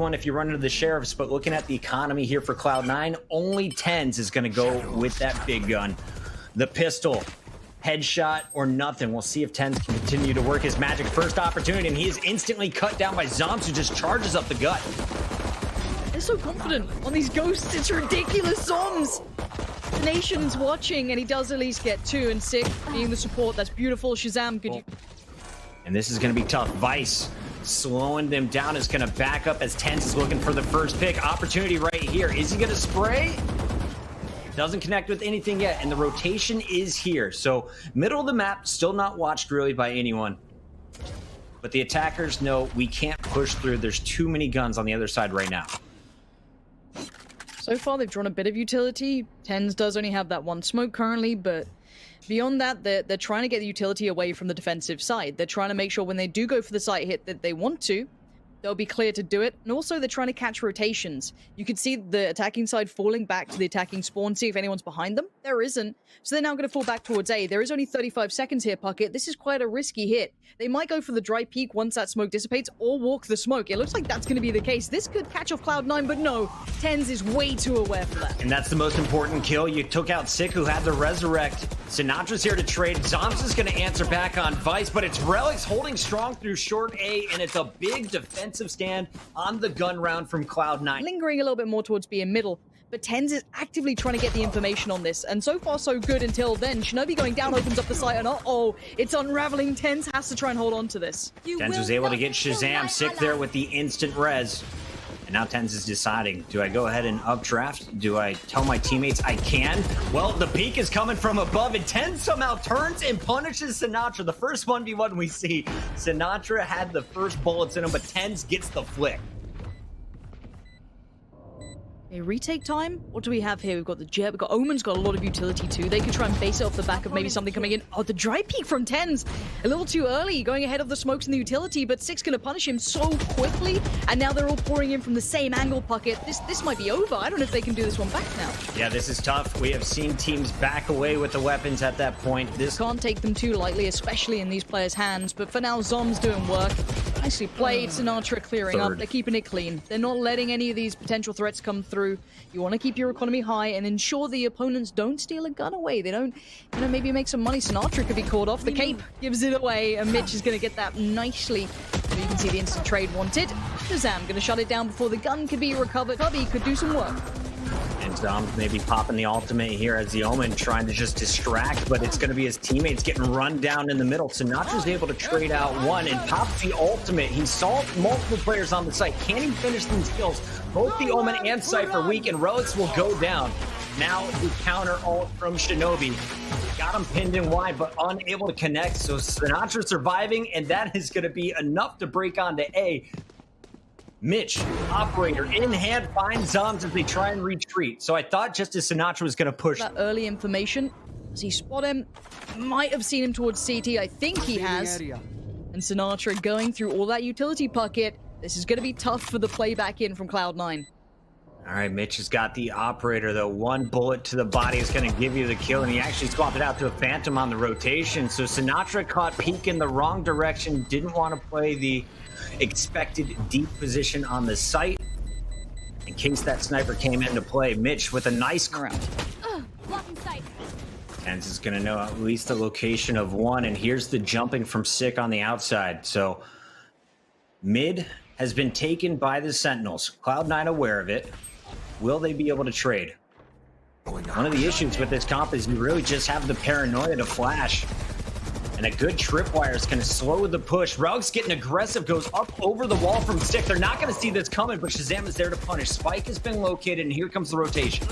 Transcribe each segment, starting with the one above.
one if you run into the sheriffs, but looking at the economy here for Cloud9, only TENZ is going to go with that big gun. The pistol, headshot or nothing. We'll see if TENZ can continue to work his magic. First opportunity, and he is instantly cut down by Zombs, who just charges up the gut. They're so confident on these ghosts. It's ridiculous, Zombs. The nation's watching, and he does at least get 2, and Sick being the support. That's beautiful. Shazam, could you... And this is going to be tough. Vice slowing them down is going to back up as TENZ is looking for the first pick. Opportunity right here. Is he going to spray? Doesn't connect with anything yet, and the rotation is here. So middle of the map, still not watched really by anyone. But the attackers know we can't push through. There's too many guns on the other side right now. So far, they've drawn a bit of utility. TENZ does only have that one smoke currently, but beyond that, they're trying to get the utility away from the defensive side. They're trying to make sure when they do go for the site hit that they want to, they'll be clear to do it. And also, they're trying to catch rotations. You can see the attacking side falling back to the attacking spawn, see if anyone's behind them. There isn't. So they're now going to fall back towards A. There is only 35 seconds here, Puckett. This is quite a risky hit. They might go for the dry peek once that smoke dissipates, or walk the smoke. It looks like that's going to be the case. This could catch off Cloud9, but no. TENZ is way too aware for that. And that's the most important kill. You took out Sick, who had the resurrect. Sinatra's here to trade. Zombs is going to answer back on Vice, but it's Relics holding strong through short A, and it's a big defensive stand on the gun round from Cloud9. Lingering a little bit more towards B and middle, but TENZ is actively trying to get the information on this, and so far so good until then. Shinobi going down opens up the site, and uh-oh, it's unraveling. TENZ has to try and hold on to this. TENZ was able to get Shazam. Sick there with the instant res. And now TENZ is deciding, do I go ahead and updraft? Do I tell my teammates I can? Well, the peak is coming from above, and TENZ somehow turns and punishes Sinatra. The first 1v1 we see, Sinatra had the first bullets in him, but TENZ gets the flick. A retake time? What do we have here? We've got the Jet, we've got Omen's got a lot of utility too. They could try and base it off the back of maybe something coming in. Oh, the dry peek from TENZ. A little too early, going ahead of the smokes and the utility, but Sick's gonna punish him so quickly, and now they're all pouring in from the same angle, Puckett. This might be over. I don't know if they can do this one back now. Yeah, this is tough. We have seen teams back away with the weapons at that point. This can't take them too lightly, especially in these players' hands, but for now, Zom's doing work. Nicely played. Sinatra clearing up. They're keeping it clean. They're not letting any of these potential threats come through. You want to keep your economy high and ensure the opponents don't steal a gun away. They don't, maybe make some money. Sinatra could be caught off. The cape gives it away, and Mitch is going to get that nicely. So you can see the instant trade wanted. Shazam going to shut it down before the gun could be recovered. Cubby could do some work. And Zombs maybe popping the ultimate here as the Omen trying to just distract, but it's going to be his teammates getting run down in the middle. Sinatra's able to trade out one and pop the ultimate. He saw multiple players on the site. Can he finish these kills? Both the Omen and Cypher weak, and Relics will go down. Now the counter ult from Shinobi. Got him pinned in wide, but unable to connect. So Sinatra surviving, and that is going to be enough to break onto A. Mitch, operator, in hand, finds Zombs as they try and retreat. So I thought just as Sinatra was going to push. That early information. Does he spot him? Might have seen him towards CT. I think he has. And Sinatra going through all that utility, Puckett. This is going to be tough for the playback in from Cloud9. All right, Mitch has got the operator, though. One bullet to the body is going to give you the kill, and he actually swapped it out to a Phantom on the rotation. So Sinatra caught peek in the wrong direction, didn't want to play the expected deep position on the site in case that sniper came into play. Mitch with a nice round. TENZ is going to know at least the location of one, and here's the jumping from Sick on the outside. So mid has been taken by the Sentinels. Cloud9 aware of it. Will they be able to trade? One of the issues with this comp is you really just have the paranoia to flash. And a good tripwire is going to slow the push. Rogue's getting aggressive, goes up over the wall from Sick. They're not going to see this coming, but Shazam is there to punish. Spike has been located, and here comes the rotation.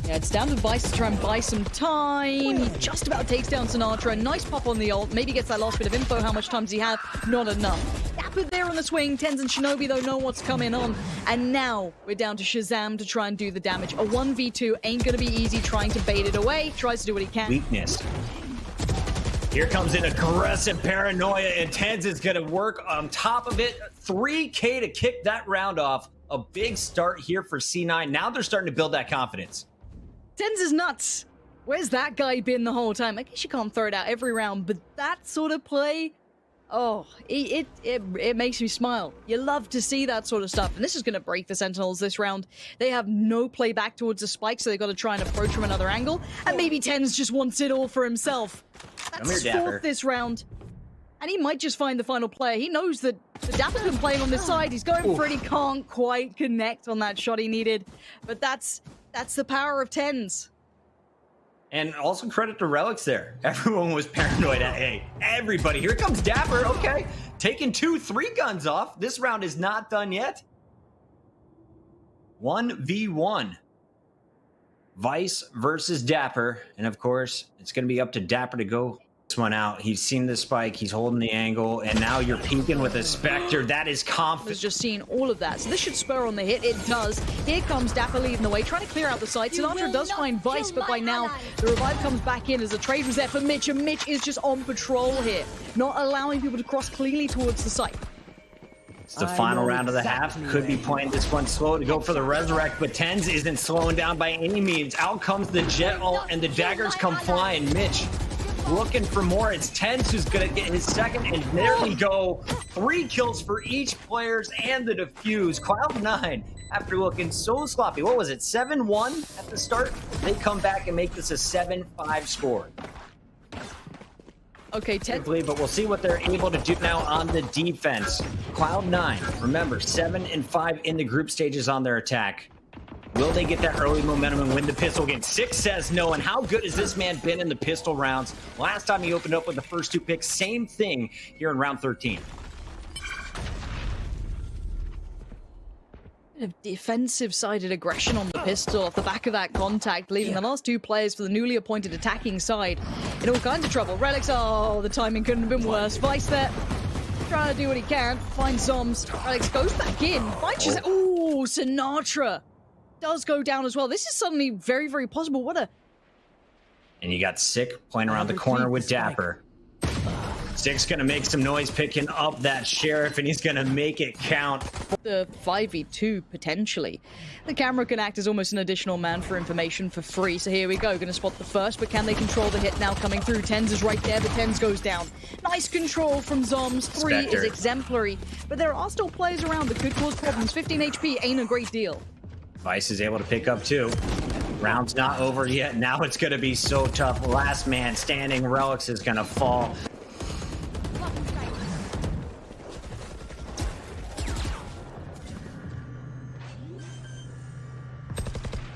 Yeah, it's down to Vice to try and buy some time. He just about takes down Sinatra. Nice pop on the ult. Maybe gets that last bit of info. How much time does he have? Not enough. Dapper there on the swing. TENZ and Shinobi, though, know what's coming on. And now we're down to Shazam to try and do the damage. A 1v2 ain't going to be easy trying to bait it away. Tries to do what he can. Weakness. Here comes an aggressive paranoia, and TENZ is going to work on top of it. 3K to kick that round off. A big start here for C9. Now they're starting to build that confidence. TENZ is nuts. Where's that guy been the whole time? I guess you can't throw it out every round, but that sort of play, Oh, it makes me smile. You love to see that sort of stuff. And this is going to break the Sentinels this round. They have no play back towards the spike, so they've got to try and approach from another angle. And maybe TENZ just wants it all for himself. That's his fourth this round. And he might just find the final player. He knows that the Dapper's been playing on this side. He's going for it. He can't quite connect on that shot he needed. But that's the power of TENZ. And also credit to Relics there. Everyone was paranoid at A. Everybody. Here comes Dapper. Okay. Taking 2-3 guns off. This round is not done yet. 1v1. Vice versus Dapper. And of course, it's going to be up to Dapper to go this one out. He's seen the spike. He's holding the angle. And now you're peeking with a Spectre. That is confident. Was just seeing all of that. So this should spur on the hit. It does. Here comes Dapper leading the way, trying to clear out the site. Sinatra does find Vice, but by now the revive comes back in as the trade was there for Mitch. And Mitch is just on patrol here, not allowing people to cross cleanly towards the site. It's the final round of the half. Could be playing this one slow to go for the resurrect, but TENZ isn't slowing down by any means. Out comes the jet ult, and the daggers come flying. Mitch looking for more. It's TENZ who's gonna get his second, and there we go. 3 kills for each players and the defuse. Cloud9, after looking so sloppy, what was it, 7-1 at the start? They come back and make this a 7-5 score. Okay, but we'll see what they're able to do now on the defense. Cloud9, remember, 7-5 in the group stages on their attack. Will they get that early momentum and win the pistol game? 6 says no, and how good has this man been in the pistol rounds? Last time he opened up with the first 2 picks, same thing here in round 13. Defensive-sided aggression on the pistol off the back of that contact, leaving the last 2 players for the newly appointed attacking side in all kinds of trouble. Relics, oh, the timing couldn't have been worse. Vice there, trying to do what he can, finds Zoms. Relics goes back in, finds ooh, Sinatra does go down as well. This is suddenly very, very possible. What a... And you got Sick playing around the corner with Dapper. Sick's gonna make some noise picking up that Sheriff, and he's gonna make it count. The 5v2 potentially. The camera can act as almost an additional man for information for free. So here we go, gonna spot the first, but can they control the hit now coming through? TENZ is right there, but TENZ goes down. Nice control from Zoms. 3 is exemplary, but there are still players around that could cause problems. 15 HP ain't a great deal. Vice is able to pick up 2. Round's not over yet. Now it's gonna be so tough. Last man standing, Relics is gonna fall.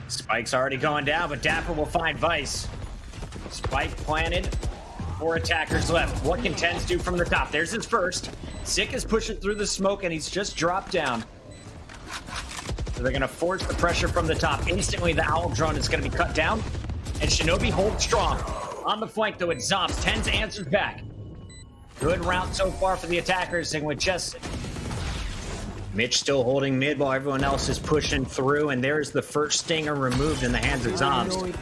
Spike's already going down, but Dapper will find Vice. Spike planted. 4 attackers left. What can TENZ do from the top? There's his first. Sick is pushing through the smoke, and he's just dropped down. So they're going to force the pressure from the top. Instantly, the Owl drone is going to be cut down, and Shinobi holds strong. On the flank, though, it's Zoms. TENZ answers back. Good round so far for the attackers, and with just... Mitch still holding mid while everyone else is pushing through, and there's the first stinger removed in the hands of Zoms.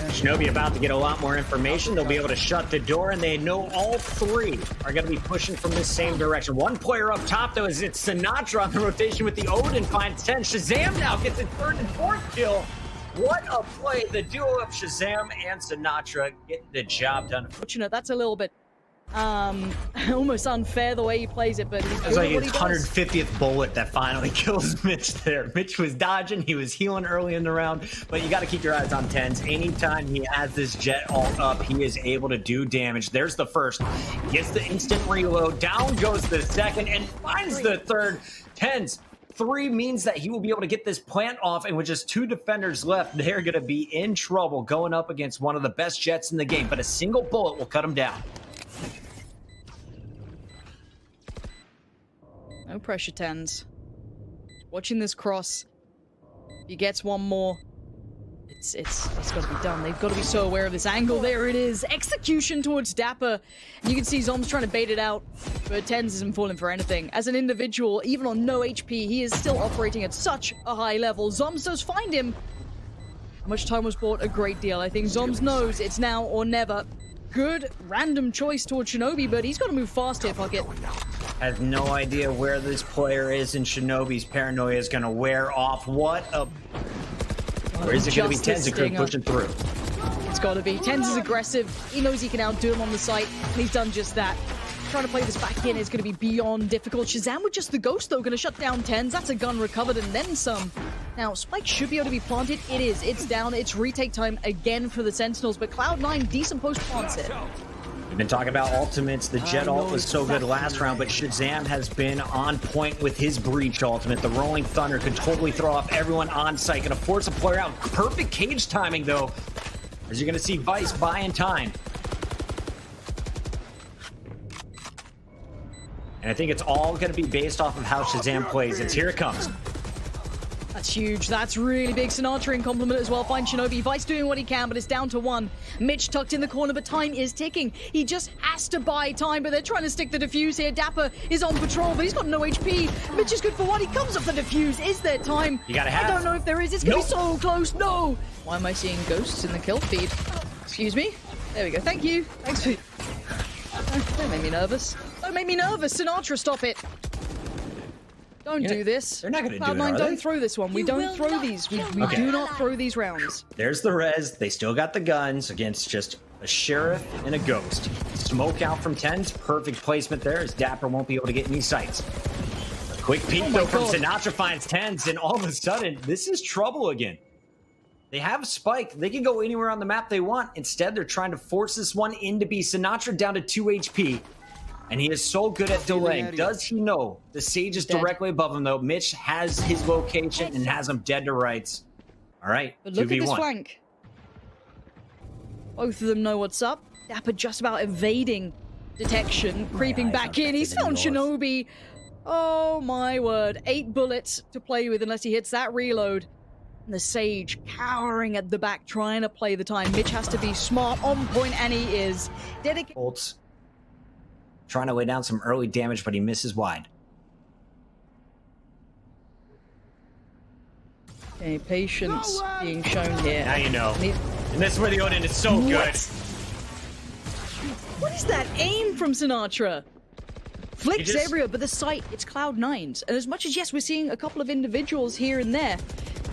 Shinobi about to get a lot more information. They'll be able to shut the door, and they know all 3 are going to be pushing from this same direction. One player up top, though, is it's Sinatra on the rotation with the Odin, finds 10. Shazam now gets his 3rd and 4th kill. What a play. The duo of Shazam and Sinatra getting the job done. Fortunate, that's a little bit almost unfair the way he plays it, but he's doing like his 150th bullet that finally kills Mitch there. Mitch was dodging, he was healing early in the round, but you got to keep your eyes on TENZ. Anytime he has this jet ult up, he is able to do damage. There's the first, gets the instant reload, down goes the second, and finds the 3rd. TENZ 3 means that he will be able to get this plant off, and with just 2 defenders left, they're going to be in trouble going up against one of the best jets in the game, but a single bullet will cut him down. No pressure, TENZ. Watching this cross. He gets one more. It's got to be done. They've got to be so aware of this angle. There it is. Execution towards Dapper. And you can see Zoms trying to bait it out, but TENZ isn't falling for anything. As an individual, even on no HP, he is still operating at such a high level. Zoms does find him. How much time was bought? A great deal. I think Zoms knows it's now or never. Good random choice towards Shinobi, but he's got to move fast here, Puckett. Has no idea where this player is, and Shinobi's paranoia is going to wear off. What a... Where is it going to be? TENZ pushing through. It's got to be. TENZ is aggressive. He knows he can outdo him on the site, and he's done just that. trying to play this back in is going to be beyond difficult. Shazam with just the ghost, though, going to shut down TENZ. That's a gun recovered and then some. Now, Spike should be able to be planted. It is. It's down. It's retake time again for the Sentinels, but Cloud9, decent post plants it. We've been talking about ultimates. The Jet ult was so good last round, but Shazam has been on point with his Breach ultimate. The Rolling Thunder could totally throw off everyone on site. Gonna force a player out. Perfect cage timing, though, as you're gonna see Vice buying time. And I think it's all gonna be based off of how Shazam plays. It's here it comes. That's huge. That's really big. Sinatra in compliment as well. Find Shinobi. Vice doing what he can, but it's down to one. Mitch tucked in the corner, but time is ticking. He just has to buy time, but they're trying to stick the defuse here. Dapper is on patrol, but he's got no HP. Mitch is good for one. He comes up the defuse. Is there time? You gotta have. I don't know if there is. It's gonna be so close. No. Why am I seeing ghosts in the kill feed? Excuse me? There we go. Thank you. Thanks for... Don't make me nervous. Don't make me nervous. Sinatra, stop it. Don't do this. They're not going to do it, Cloud9, don't throw this one. We don't throw these. We do not throw these rounds. There's the res. They still got the guns against just a Sheriff and a Ghost. Smoke out from TENZ. Perfect placement there, as Dapper won't be able to get any sights. A quick peek, though, from Sinatra finds TENZ, and all of a sudden, this is trouble again. They have Spike. They can go anywhere on the map they want. Instead, they're trying to force this one in to be Sinatra down to 2 HP. And he is so good at delaying. Does he know the Sage is directly above him, though? Mitch has his location and has him dead to rights. All right, but look at this flank. Both of them know what's up. Dapper just about evading detection, creeping back in. He's found Shinobi. Oh, my word. 8 bullets to play with unless he hits that reload. And the Sage cowering at the back, trying to play the time. Mitch has to be smart, on point, and he is. Dedicated. Trying to lay down some early damage, but he misses wide. Okay, patience being shown here. Now you know. And this is where the Odin is so good. What is that aim from Sinatra? Flicks everywhere, but the sight, it's Cloud9's. And as much as, yes, we're seeing a couple of individuals here and there,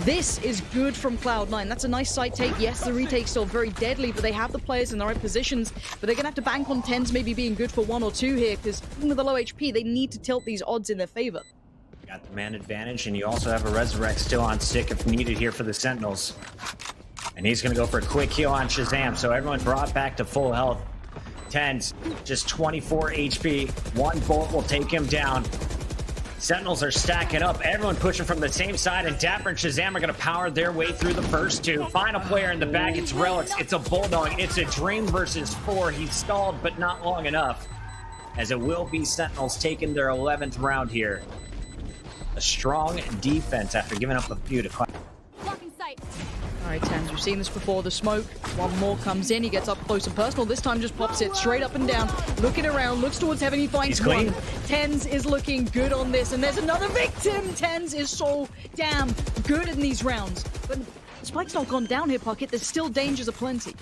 this is good from Cloud9. That's a nice site take. Yes, the retake's still very deadly, but they have the players in the right positions. But they're going to have to bank on TENZ maybe being good for 1 or 2 here, because even with the low HP, they need to tilt these odds in their favor. Got the man advantage, and you also have a Resurrect still on stick if needed here for the Sentinels. And he's going to go for a quick heal on Shazam, so everyone brought back to full health. TENZ, just 24 HP. 1 bolt will take him down. Sentinels are stacking up. Everyone pushing from the same side, and Dapper and Shazam are going to power their way through the first 2. Final player in the back, it's Relics. It's a Bulldog. It's a Dream versus 4. He's stalled, but not long enough, as it will be Sentinels taking their 11th round here. A strong defense after giving up a few to Cloud. All right, TENZ, we've seen this before. The smoke, one more comes in. He gets up close and personal. This time just pops it straight up and down. Looking around, looks towards heaven. He finds one. TENZ is looking good on this, and there's another victim. TENZ is so damn good in these rounds. But Spike's not gone down here, Pocket. There's still dangers aplenty.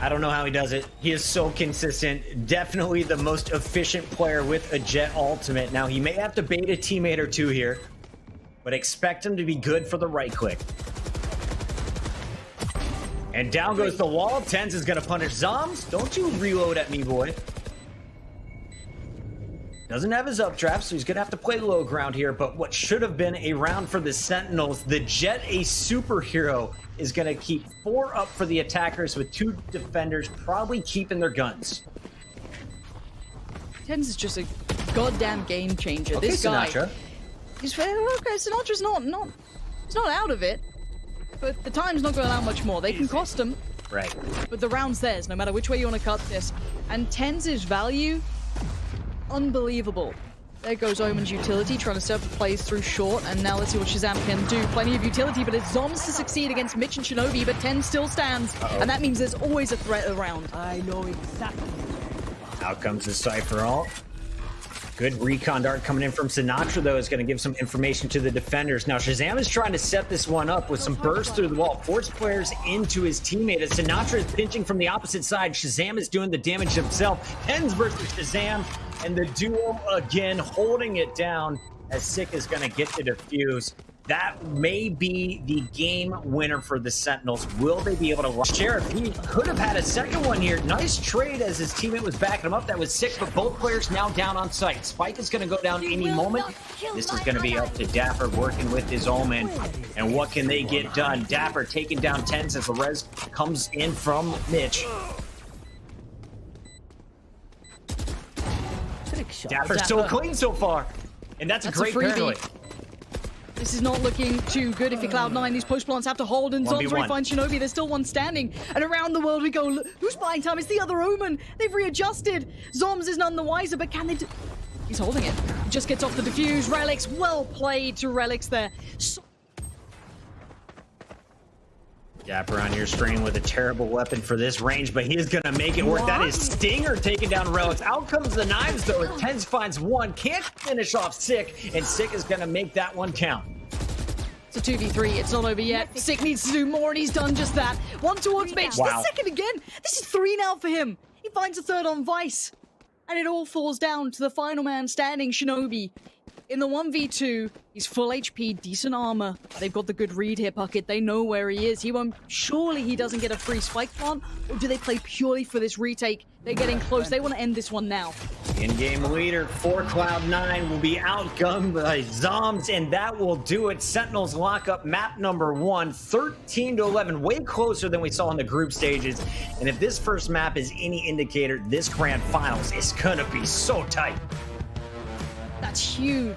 I don't know how he does it. He is so consistent. Definitely the most efficient player with a Jet ultimate. Now, he may have to bait a teammate or 2 here, but expect him to be good for the right click. And down goes the wall. TENZ is going to punish Zombs. Don't you reload at me, boy. Doesn't have his updraft, so he's going to have to play low ground here. But what should have been a round for the Sentinels, the Jet, a superhero, is going to keep 4 up for the attackers with 2 defenders probably keeping their guns. TENZ is just a goddamn game changer. Okay, this guy, Sinatra. He's okay. Sinatra's he's not out of it. But the time's not going to allow much more. They can cost them. Right. But the round's theirs, no matter which way you want to cut this. And TENZ's value, unbelievable. There goes Omen's utility, trying to set up plays through short, and now let's see what Shazam can do. Plenty of utility, but it's Zombs to succeed against Mitch and Shinobi, but TENZ still stands. And that means there's always a threat around. I know exactly. Out comes the Cypher ult. Good recon dart coming in from Sinatra, though, is going to give some information to the defenders. Now, Shazam is trying to set this one up with some bursts through the wall. Force players into his teammate. As Sinatra is pinching from the opposite side, Shazam is doing the damage himself. TENZ versus Shazam, and the duo again holding it down as Sick is going to get the defuse. That may be the game winner for the Sentinels. Will they be able to? Sheriff, he could have had a second one here. Nice trade as his teammate was backing him up. That was sick, but both players now down on site. Spike is going to go down any moment. This is going to be up to Dapper working with his Omen. And what can they get done? Dapper taking down TENZ as the res comes in from Mitch. Dapper's so clean so far. And that's a great parallel. This is not looking too good if you're Cloud9. These post plants have to hold, and Zom's already finds Shinobi. There's still one standing. And around the world we go. Look, who's buying time? It's the other Omen. They've readjusted. Zoms is none the wiser, but can they do... He's holding it. Just gets off the defuse. Relics, well played to Relics there. Dapper on your screen with a terrible weapon for this range, but he is going to make it work. That is Stinger taking down Relics. Out comes the knives, though. TENZ finds one. Can't finish off Sick, and Sick is going to make that one count. It's a 2v3. It's not over yet. Sick needs to do more, and he's done just that. One towards Mitch. Wow. The second again. This is 3 now for him. He finds a third on Vice. And it all falls down to the final man standing, Shinobi. In the 1v2, he's full HP, decent armor. They've got the good read here, Puckett. They know where he is. He won't... Surely he doesn't get a free spike plant? Or do they play purely for this retake? They're getting close. They want to end this one now. In-game leader for Cloud9 will be outgunned by Zoms, and that will do it. Sentinels lock up map number 1, 13-11, way closer than we saw in the group stages. And if this first map is any indicator, this grand finals is gonna be so tight. That's huge.